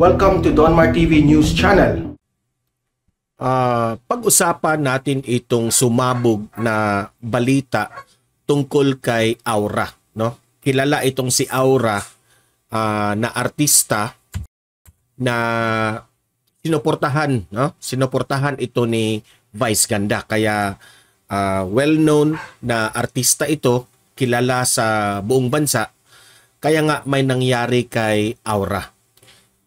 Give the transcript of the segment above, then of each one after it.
Welcome to Donmar TV News Channel. Pag-usapan natin itong sumabog na balita tungkol kay Aura, no? Kilala itong si Aura na artista na sinuportahan, no? Sinuportahan ito ni Vice Ganda. Kaya well-known na artista ito, kilala sa buong bansa. Kaya nga may nangyari kay Aura.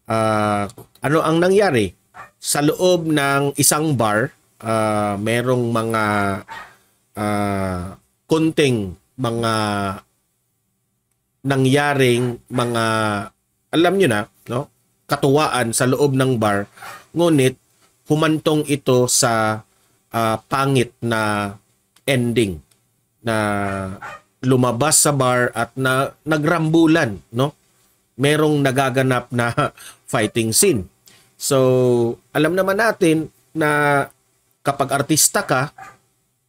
Ano ang nangyari? Sa loob ng isang bar, merong mga konting mga nangyaring mga, alam nyo na, no? Katuwaan sa loob ng bar. Ngunit humantong ito sa pangit na ending na lumabas sa bar at nagrambulan, no? Merong nagaganap na fighting scene. So, alam naman natin na kapag artista ka,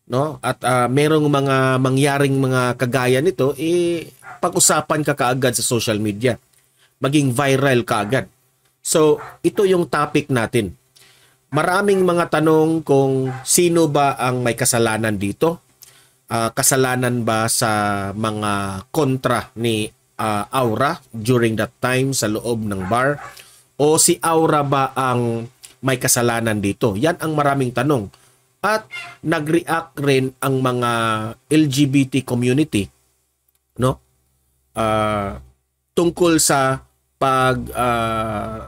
no, at merong mga mangyaring mga kagaya nito, pag-usapan ka kaagad sa social media. Maging viral kaagad. So, ito yung topic natin. Maraming mga tanong kung sino ba ang may kasalanan dito. Kasalanan ba sa mga kontra ni Aura during that time sa loob ng bar? O si Aura ba ang may kasalanan dito? Yan ang maraming tanong. At nag-react rin ang mga LGBT community, no? Tungkol sa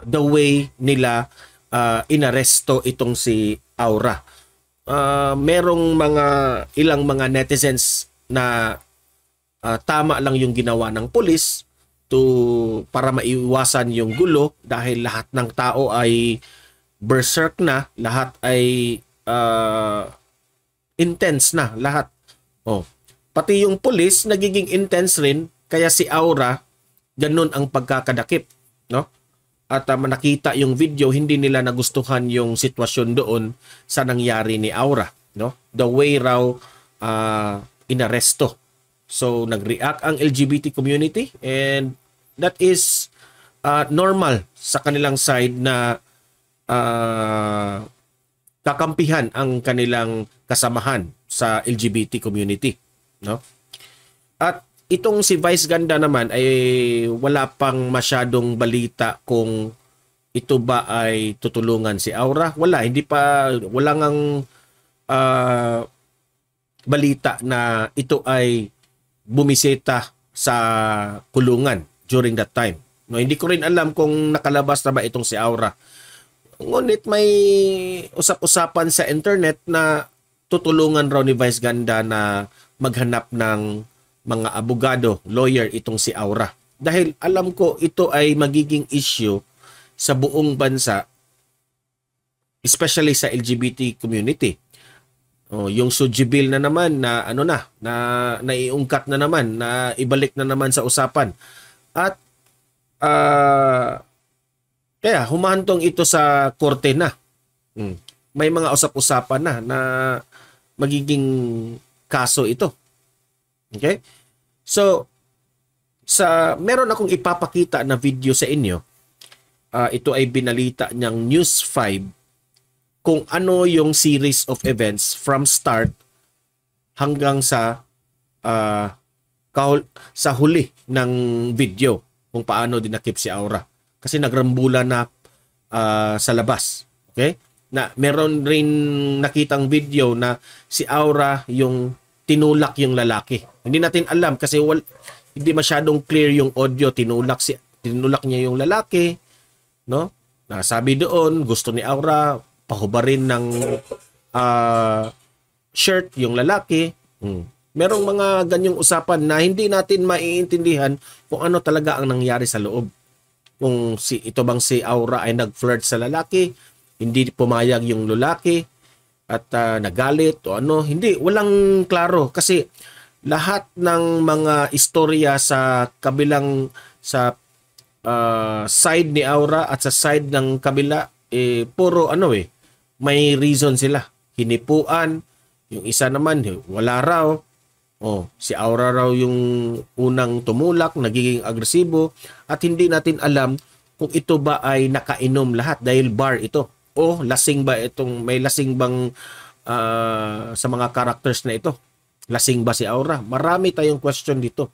the way nila inaresto itong si Aura. Merong ilang mga netizens na tama lang yung ginawa ng pulis para maiwasan yung gulo dahil lahat ng tao ay berserk na, lahat ay intense na, lahat. Pati yung pulis nagiging intense rin, kaya si Aura ganun ang pagkakadakip, no? At nakita yung video, hindi nila nagustuhan yung sitwasyon doon sa nangyari ni Aura, no? The way raw inaresto. So, nag-react ang LGBT community and that is normal sa kanilang side na kakampihan ang kanilang kasamahan sa LGBT community, no? At itong si Vice Ganda naman ay wala pang masyadong balita kung ito ba ay tutulungan si Aura. Wala ngang balita na ito ay bumisita sa kulungan during that time. No, hindi ko rin alam kung nakalabas na ba itong si Aura. Ngunit may usap-usapan sa internet na tutulungan raw ni Vice Ganda na maghanap ng mga abogado, lawyer itong si Aura. Dahil alam ko ito ay magiging issue sa buong bansa, especially sa LGBT community. Yung Suji Bill na naman na naiungkat na naman, na ibalik na naman sa usapan. At kaya humantong ito sa korte na. May mga usap-usapan na magiging kaso ito. Okay? So, meron akong ipapakita na video sa inyo. Ito ay binalita niyang News 5 kung ano yung series of events from start hanggang sa huli ng video kung paano dinakip si Aura. Kasi nagrambula na sa labas. Okay? Na meron rin nakitang video na si Aura yung tinulak yung lalaki. Hindi natin alam kasi hindi masyadong clear yung audio. Tinulak niya yung lalaki, no? Sabi doon, gusto ni Aura pahubarin ng shirt yung lalaki. Merong mga ganyang usapan na hindi natin maiintindihan kung ano talaga ang nangyari sa loob. Kung ito bang si Aura ay nag-flirt sa lalaki, hindi pumayag yung lalaki at nagalit o ano. Hindi, walang klaro kasi lahat ng mga istorya sa kabilang side ni Aura at sa side ng kabila puro may reason sila. Hinipuan, yung isa naman wala raw. Si Aura raw yung unang tumulak, nagiging agresibo at hindi natin alam kung ito ba ay nakainom lahat dahil bar ito. O lasing ba itong, may lasing bang sa mga characters na ito? Lasing ba si Aura? Marami tayong question dito.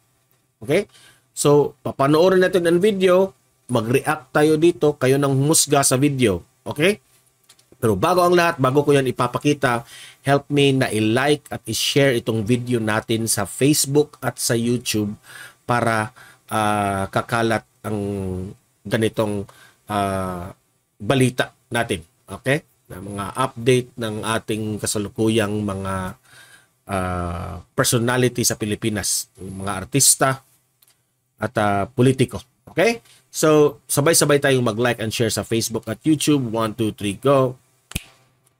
Okay? So, papanoorin natin ang video, mag-react tayo dito, kayo nang humusga sa video. Okay? Pero bago ang lahat, bago ko yan ipapakita, help me na i-like at i-share itong video natin sa Facebook at sa YouTube para kakalat ang ganitong balita natin. Okay? Na mga update ng ating kasalukuyang mga personality sa Pilipinas, mga artista at politiko. Okay? So, sabay-sabay tayong mag-like and share sa Facebook at YouTube. 1, 2, 3, go!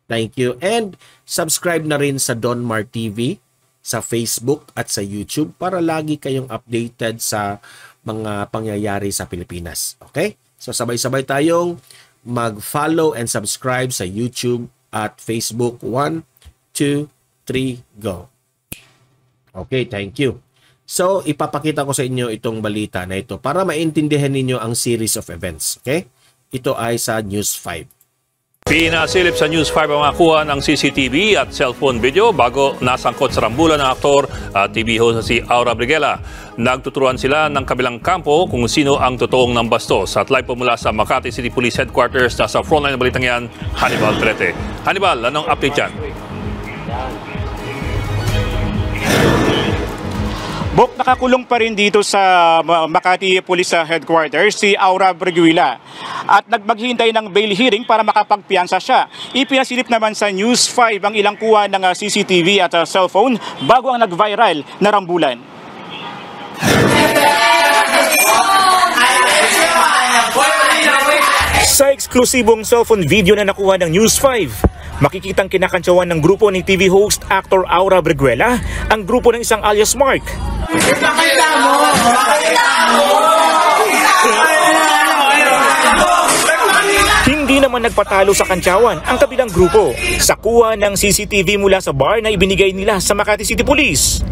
Thank you. And subscribe na rin sa Donmar TV sa Facebook at sa YouTube para lagi kayong updated sa mga pangyayari sa Pilipinas. Okay? So, sabay-sabay tayong mag-follow and subscribe sa YouTube at Facebook. 1, 2, 3, go. Okay, thank you. So, ipapakita ko sa inyo itong balita na ito para maintindihan ninyo ang series of events. Okay? Ito ay sa News 5. Pinasilip sa News 5 ang nakuha ng CCTV at cellphone video bago nasangkot sa rambulan ng aktor at TV host na si Aura Briguela. Nagtuturuan sila ng kabilang kampo kung sino ang totoong nambastos. At live po mula sa Makati City Police Headquarters, nasa frontline ng balitang yan, Hannibal Perete. Hannibal, anong update yan? Bok, nakakulong pa rin dito sa Makati Police Headquarters si Aura Briguela at nagmaghintay ng bail hearing para makapagpiyansa siya. Ipinasilip naman sa News 5 ang ilang kuha ng CCTV at cellphone bago ang nag-viral na rambulan. Sa eksklusibong cellphone video na nakuha ng News 5, makikitang kinakantsawan ng grupo ni TV host actor Aura Briguela ang grupo ng isang alias Mark. Hindi naman nagpatalo sa kantsawan ang kabilang grupo sa kuha ng CCTV mula sa bar na ibinigay nila sa Makati City Police.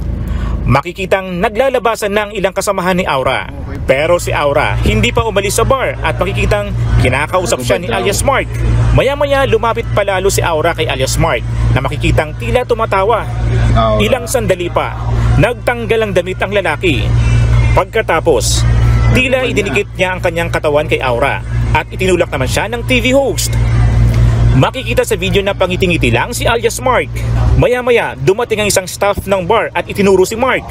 Makikitang naglalabasan ng ilang kasamahan ni Aura. Pero si Aura hindi pa umalis sa bar at makikitang kinakausap siya ni alias Mark. Maya-maya lumapit palalo si Aura kay alias Mark na makikitang tila tumatawa. Ilang sandali pa, nagtanggal ang damit ang lalaki. Pagkatapos, tila idinikit niya ang kanyang katawan kay Aura at itinulak naman siya ng TV host. Makikita sa video na pangiti-ngiti lang si alias Mark. Maya-maya, dumating ang isang staff ng bar at itinuro si Mark.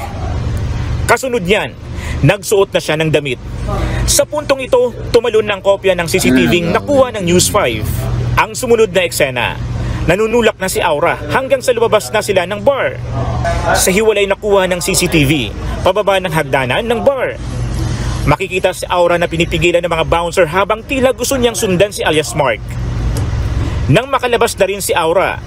Kasunod niyan, nagsuot na siya ng damit. Sa puntong ito, tumalon ng kopya ng CCTV nakuha ng News 5. Ang sumunod na eksena, nanunulak na si Aura hanggang sa lumabas na sila ng bar. Sa hiwalay nakuha ng CCTV, pababa ng hagdanan ng bar. Makikita si Aura na pinipigilan ng mga bouncer habang tila gusto niyang sundan si alias Mark. Nang makalabas na rin si Aura,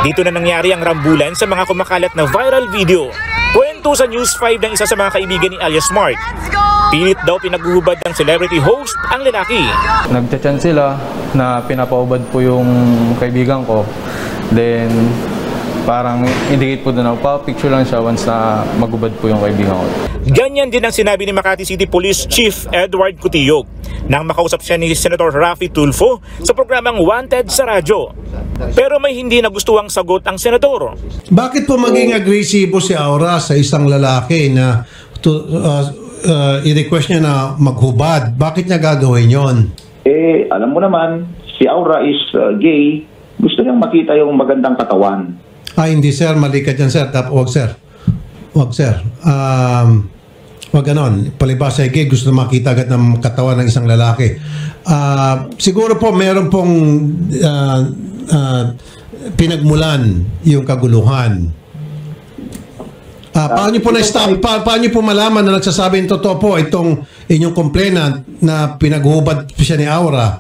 dito na nangyari ang rambulan sa mga kumakalat na viral video. Kwento sa News 5 ng isa sa mga kaibigan ni alias Mark. Pilit daw pinaghuhubad ng celebrity host ang lalaki. Nagchat-chat sila na pinapaubad po yung kaibigan ko. Then parang indicate po doon, pa-picture lang siya once na magubad po yung kaibigan ko. Ganyan din ang sinabi ni Makati City Police Chief Edward Cutiyog nang makausap siya ni Senator Raffy Tulfo sa programang Wanted sa radyo. Pero may hindi nagustuhang sagot ang senador. Bakit po maging agresibo si Aura sa isang lalaki na i-request niya na maghubad? Bakit niya gagawin yon? Alam mo naman, si Aura is gay. Gusto niyang makita yung magandang katawan. Hindi sir, mali ka dyan sir. Wag sir. Wag sir. Wag ganon. Palibasa ay gay, gusto na makita agad ng katawan ng isang lalaki. Siguro po meron pong pinagmulan yung kaguluhan. Paano niyo po na-stop? Paano niyo po malaman na nagsasabing totoo po itong inyong complainant na pinaghubad siya ni Aura?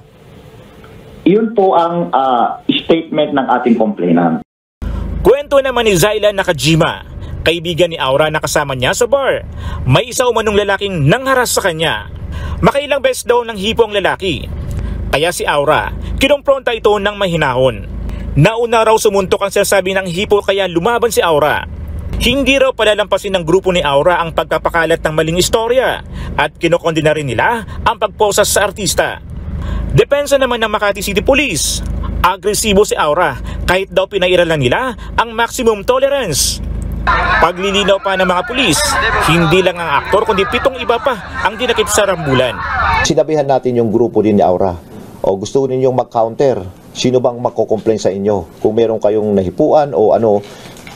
Yun po ang statement ng ating complainant. Kwento naman ni Zyla Nakajima, kaibigan ni Aura na kasama niya sa bar. May isa umanong lalaking nangharas sa kanya. Makailang beses daw ng hipo ang lalaki. Kaya si Aura, kinumpronta ito ng mahinahon. Nauna raw sumuntok ang sinasabi ng hipo kaya lumaban si Aura. Hindi raw palalampasin ng grupo ni Aura ang pagpapakalat ng maling istorya at kinokondena rin nila ang pagposas sa artista. Depensa naman ng Makati City Police, agresibo si Aura kahit daw pinairalan nila ang maximum tolerance. Paglilinaw pa ng mga pulis, hindi lang ang aktor kundi 7 iba pa ang dinakip sa rambulan. Sinabihan natin yung grupo din ni Aura, o gusto ninyong mag-counter, sino bang magko-complain sa inyo? Kung meron kayong nahipuan o ano,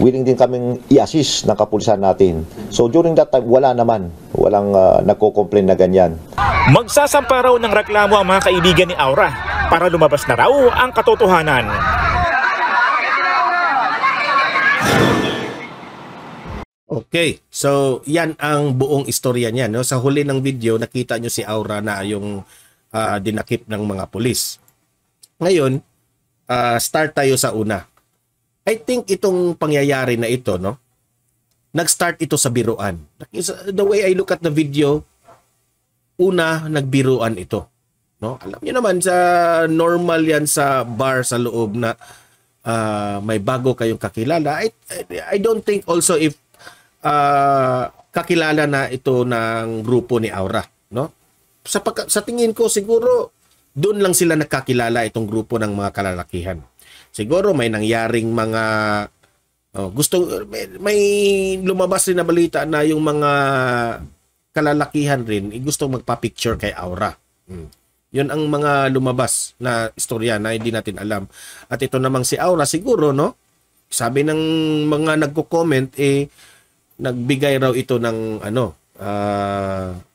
willing din kaming i-assist ng kapulisan natin. So during that time, walang nagko-complain na ganyan. Magsasampa raw ng reklamo ang mga kaibigan ni Aura para lumabas na raw ang katotohanan. Okay, so yan ang buong istorya niya. No? Sa huli ng video, nakita nyo si Aura na yung dinakip ng mga pulis. Ngayon, start tayo sa una. I think itong pangyayari na ito, no? Nag-start ito sa biruan. The way I look at the video, una, nagbiruan ito. No? Alam niyo naman, sa normal yan sa bar sa loob na may bago kayong kakilala. I don't think also if kakilala na ito ng grupo ni Aura. No? Sa tingin ko, siguro, doon lang sila nagkakilala itong grupo ng mga kalalakihan. Siguro may nangyaring mga may lumabas rin na balita na yung mga kalalakihan rin gusto magpa-picture kay Aura. Yun ang mga lumabas na istorya na hindi natin alam. At ito namang si Aura siguro, no? Sabi ng mga nagko-comment nagbigay raw ito ng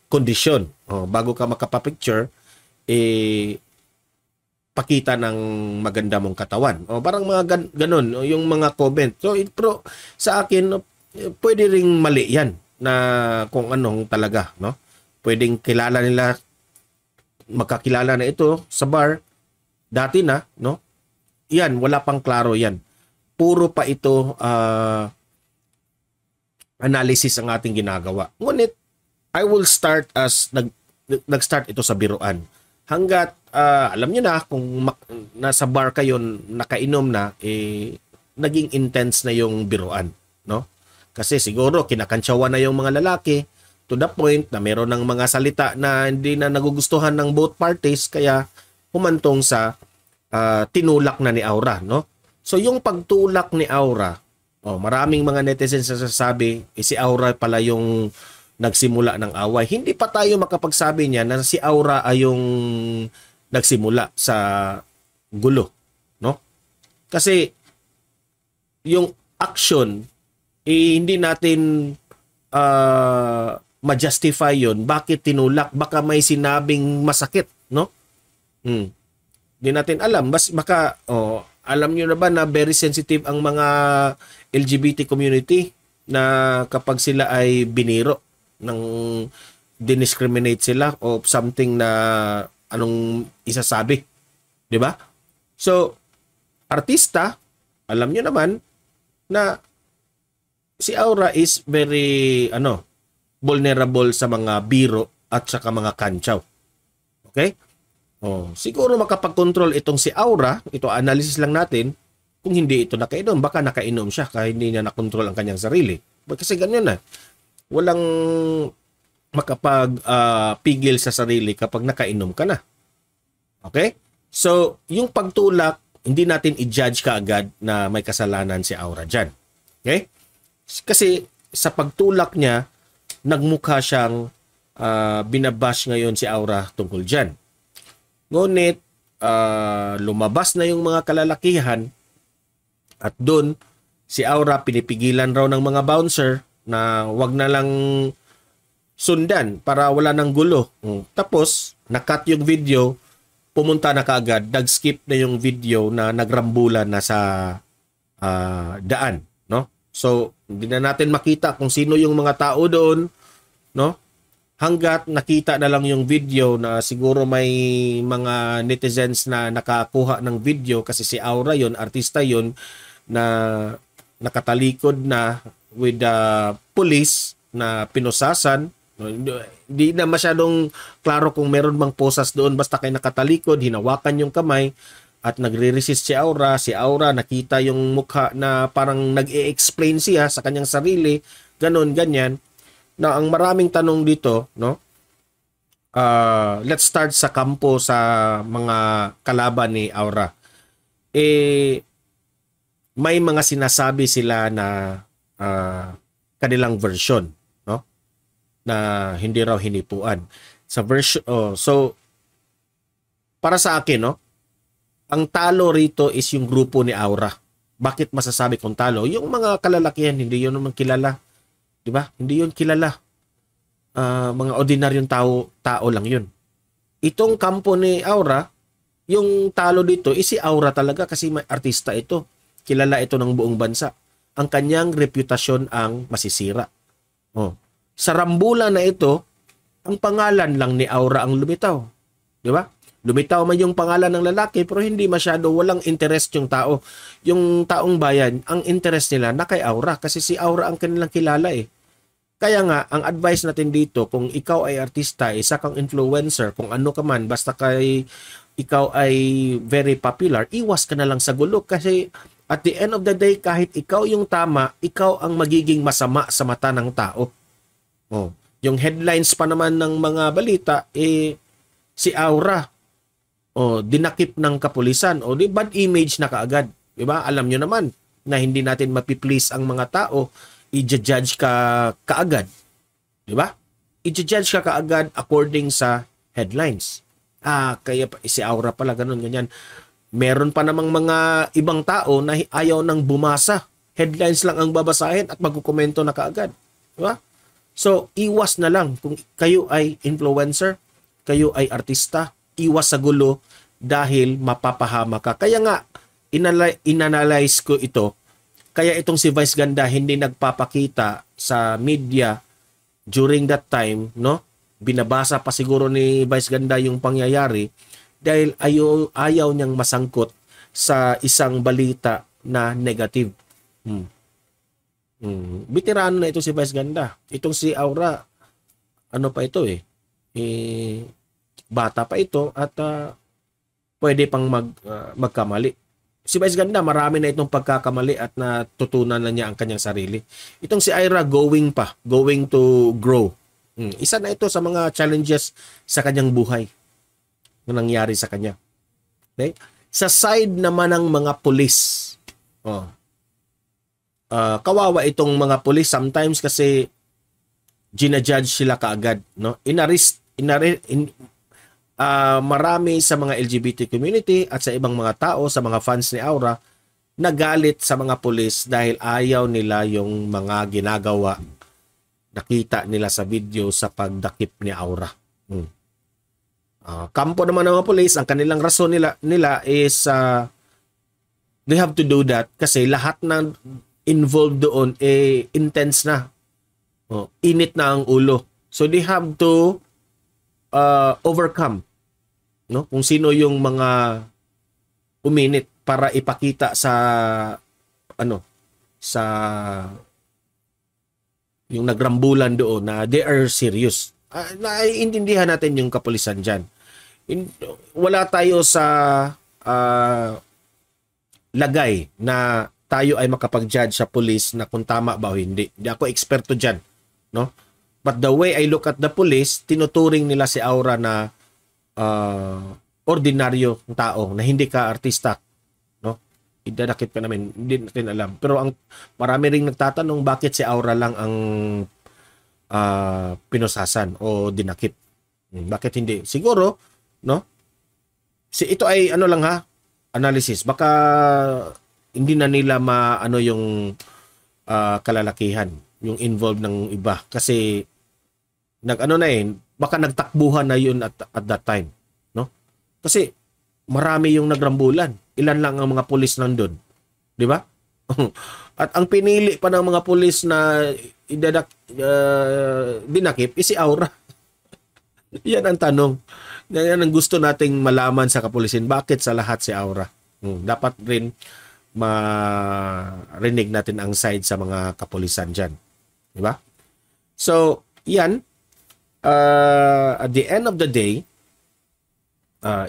kondisyon. Bago ka makapa-picture, pakita ng maganda mong katawan. Parang mga ganun, yung mga comment. So, pero sa akin, pwede ring mali yan na kung anong talaga. No? Pwedeng kilala nila, magkakilala na ito sa bar, dati na, no? Yan, wala pang klaro yan. Puro pa ito analysis ang ating ginagawa. Ngunit, I will start as nag-start ito sa biruan. Hanggat alam nyo na kung nasa bar kayo nakainom na naging intense na yung biruan, no? Kasi siguro kinakantsawan na yung mga lalaki to the point na meron ng mga salita na hindi na nagugustuhan ng both parties kaya humantong sa tinulak na ni Aura, no? So yung pagtulak ni Aura, maraming mga netizens na sasabi si Aura pala yung nagsimula ng away. Hindi pa tayo makapagsabi niya na si Aura ay yung nagsimula sa gulo, no? Kasi yung action hindi natin ma-justify yun. Bakit tinulak? Baka may sinabing masakit, no? Hindi natin alam. Baka alam niyo na ba na very sensitive ang mga LGBT community na kapag sila ay biniro ng discriminate sila o something na anong isasabi, di ba? So artista, alam niyo naman na si Aura is very vulnerable sa mga biro at saka mga kantsaw. Okay? Siguro makapag-control itong si Aura, ito analysis lang natin, kung hindi ito nakainom, baka nakainom siya kahit hindi niya nakontrol ang kanyang sarili. Kasi ganyan na. Walang makapag-pigil sa sarili kapag nakainom ka na. Okay? So, yung pagtulak, hindi natin i-judge kaagad na may kasalanan si Aura dyan. Okay? Kasi sa pagtulak niya, nagmukha siyang binabash ngayon si Aura tungkol dyan. Ngunit, lumabas na yung mga kalalakihan at doon, si Aura pinipigilan raw ng mga bouncer na wag na lang sundan para wala ng gulo. Tapos, nakat yung video, pumunta na kaagad, nag-skip na yung video na nagrambulan na sa daan, no? So, hindi na natin makita kung sino yung mga tao doon, no? Hanggat nakita na lang yung video na siguro may mga netizens na nakakuha ng video kasi si Aura yon, artista yon na nakatalikod na with the police na pinusasan. Hindi na masyadong klaro kung meron bang posas doon, basta kay nakatalikod, hinawakan yung kamay at nagre-resist si Aura nakita yung mukha na parang nag-e-explain siya sa kanyang sarili, ganon, ganyan. Na ang maraming tanong dito, no? Let's start sa kampo sa mga kalaban ni Aura. May mga sinasabi sila na kanilang version, no? Na hindi raw hinipuan. Sa version, so para sa akin, no? Ang talo rito is yung grupo ni Aura. Bakit masasabi kong talo? Yung mga kalalakihan, hindi yun naman kilala. Di ba? Hindi yun kilala. Mga ordinaryong tao lang yun. Itong kampo ni Aura, yung talo dito is si Aura talaga kasi may artista ito. Kilala ito ng buong bansa. Ang kanyang reputasyon ang masisira. Sa rambulan na ito, ang pangalan lang ni Aura ang lumitaw. Di ba? Lumitaw man yung pangalan ng lalaki pero hindi masyado, walang interest yung tao. Yung taong bayan, ang interest nila na kay Aura kasi si Aura ang kanilang kilala eh. Kaya nga, ang advice natin dito, kung ikaw ay artista, isa kang influencer, kung ano ka man, basta ikaw ay very popular, iwas ka na lang sa gulo kasi at the end of the day, kahit ikaw yung tama, ikaw ang magiging masama sa mata ng tao. Yung headlines pa naman ng mga balita, si Aura, dinakip ng kapulisan, di bad image na kaagad. Diba? Alam nyo naman na hindi natin mapiplease ang mga tao, i-judge ka kaagad. Diba? I-judge ka kaagad according sa headlines. Kaya si Aura pala ganun, ganyan. Meron pa namang mga ibang tao na ayaw nang bumasa. Headlines lang ang babasahin at magkukomento na kaagad. Diba? So, iwas na lang. Kung kayo ay influencer, kayo ay artista, iwas sa gulo dahil mapapahama ka. Kaya nga, inanalyze ko ito. Kaya itong si Vice Ganda hindi nagpapakita sa media during that time, no? Binabasa pa siguro ni Vice Ganda yung pangyayari dahil ayaw niyang masangkot sa isang balita na negative. Veterano na ito si Vice Ganda. Itong si Aura, ano pa ito bata pa ito at pwede pang magkamali. Si Vice Ganda, marami na itong pagkakamali at natutunan na niya ang kanyang sarili. Itong si Ira, going to grow. Isa na ito sa mga challenges sa kanyang buhay na nangyari sa kanya. Okay? Sa side naman ng mga pulis, kawawa itong mga pulis sometimes kasi ginajudge sila kaagad. No? Marami sa mga LGBT community at sa ibang mga tao, sa mga fans ni Aura, nagalit sa mga pulis dahil ayaw nila yung mga ginagawa nakita nila sa video sa pagdakip ni Aura. Kampo naman ng mga pulis, ang kanilang rason nila is they have to do that kasi lahat ng involved doon intense na. Init na ang ulo. So they have to overcome, no? Kung sino yung mga uminit para ipakita sa yung nagrambulan doon na they are serious. Naiintindihan natin yung kapulisan dyan. Wala tayo sa lagay na tayo ay makapag-judge sa police na kung tama ba o hindi. Hindi ako eksperto dyan, no? But the way I look at the police, tinuturing nila si Aura na ordinaryo tao, na hindi ka artista. No? Idadakip ka namin, hindi natin alam. Pero marami ring nagtatanong bakit si Aura lang ang pinusasan o dinakip. Bakit hindi? Siguro, no? Ito ay analysis. Baka hindi na nila maano yung kalalakihan, yung involved ng iba. Kasi baka nagtakbuhan na yun at that time, no? Kasi marami yung nagrambulan. Ilan lang ang mga pulis nandun, di ba? At ang pinili pa ng mga pulis na dinakip is si Aura. Yan ang tanong. Yan ang gusto nating malaman sa kapulisin. Bakit sa lahat si Aura? Dapat rin marinig natin ang side sa mga kapulisan dyan. Di ba? So, yan. At the end of the day,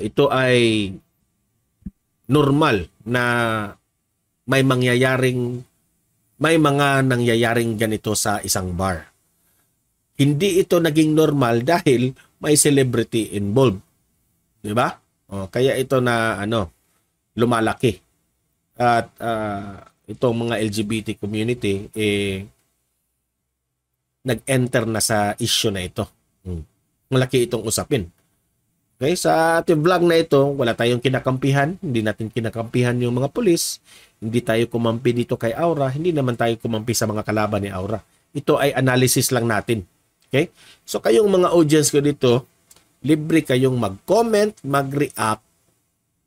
ito ay normal na may mga nangyayaring ganito sa isang bar. Hindi ito naging normal dahil may celebrity involved. 'Di ba? Kaya ito na lumalaki. At itong mga LGBT community nag-enter na sa issue na ito. Malaki itong usapin. Okay, sa ating vlog na ito, wala tayong kinakampihan. Hindi natin kinakampihan yung mga pulis. Hindi tayo kumampi dito kay Aura. Hindi naman tayo kumampi sa mga kalaban ni Aura. Ito ay analysis lang natin. Okay? So kayong mga audience ko dito, libre kayong mag-comment, mag-react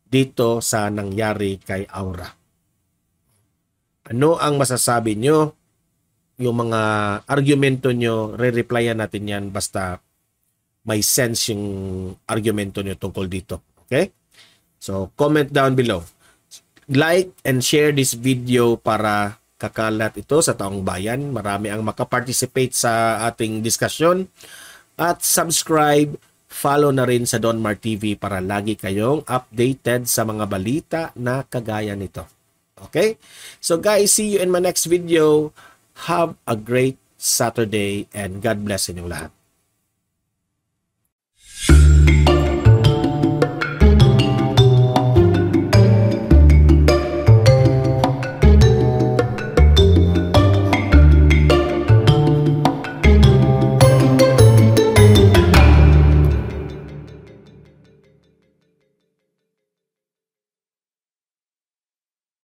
dito sa nangyari kay Aura. Ano ang masasabi nyo? Yung mga argumento nyo, re-replyan natin yan basta may sense yung argumento nyo tungkol dito. Okay? So, comment down below. Like and share this video para kakalat ito sa taong bayan. Marami ang makaparticipate sa ating diskusyon. At subscribe, follow na rin sa Don Mar TV para lagi kayong updated sa mga balita na kagaya nito. Okay? So guys, see you in my next video. Have a great Saturday and God bless inyong lahat.